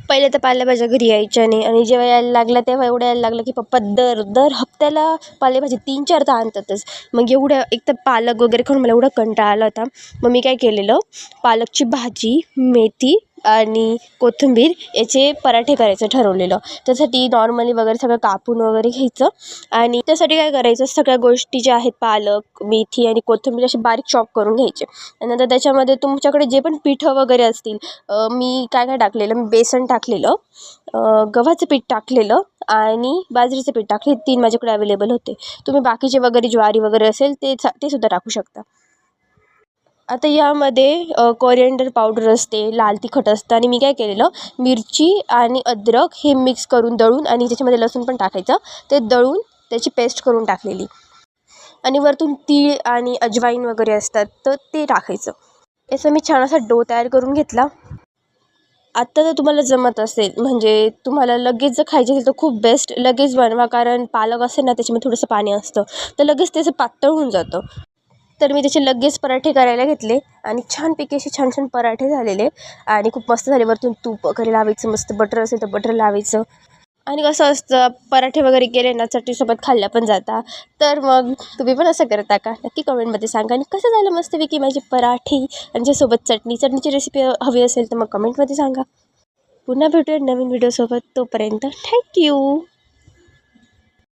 पहिले तर पालेभाज्या घरी यायच्या नाही आणि जेव्हा यायला लागल्या तेव्हा एवढं यायला लागलं की पप्पा दर हप्त्याला पालेभाजी 3-4 तर आणतातच. मग एवढं एक तर पालक वगैरे खाऊन मला एवढा कंटाळा आला होता. मग मी काय केलेलं, पालकची भाजी, मेथी आणि कोथिंबीर याचे पराठे करायचं ठरवलेलं. त्यासाठी नॉर्मली वगैरे सगळं कापून वगैरे घ्यायचं आणि त्यासाठी काय करायचं, सगळ्या गोष्टी ज्या आहेत पालक, मेथी आणि कोथिंबीर असे बारीक चॉप करून घ्यायचे. आणि नंतर त्याच्यामध्ये तुमच्याकडे जे पण पिठं वगैरे असतील, मी काय काय टाकलेलं, मी बेसन टाकलेलं, गव्हाचं पीठ टाकलेलं आणि बाजरीचं पीठ टाकले. 3 माझ्याकडे अवेलेबल होते. तुम्ही बाकीचे वगैरे ज्वारी वगैरे असेल ते सुद्धा टाकू शकता. आता यामध्ये कोरिएंडर पावडर असते, लाल तिखट असतं आणि मी काय केलेलं, मिरची आणि अद्रक हे मिक्स करून दळून आणि त्याच्यामध्ये लसूण पण टाकायचं, ते दळून त्याची पेस्ट करून टाकलेली आणि वरतून तीळ आणि अजवाईन वगैरे असतात तर ते टाकायचं. याचा मी छान असा डो तयार करून घेतला. आत्ता जर तुम्हाला जमत असेल, म्हणजे तुम्हाला लगेच जर खायचे असेल तर खूप बेस्ट लगेच बनवा, कारण पालक असेल ना त्याच्यामध्ये थोडंसं पाणी असतं तर लगेच त्याचं पातळ होऊन जातं. तर मी त्याचे लगेच पराठे करायला घेतले आणि छानपैकी असे छान छान पराठे झालेले आणि खूप मस्त झाले. वरतून तूप वगैरे लावायचं, मस्त बटर असेल तर बटर लावायचं आणि कसं असतं, पराठे वगैरे केले ना चटणीसोबत खाल्ल्या पण जाता. तर मग तुम्ही पण असं करता का? नक्की कमेंटमध्ये सांगा. आणि कसं झालं मस्तपैकी माझे पराठे आणि त्याच्यासोबत चटणीची रेसिपी हवी असेल तर मग कमेंटमध्ये सांगा. पुन्हा भेटूया नवीन व्हिडिओसोबत. तोपर्यंत थँक्यू.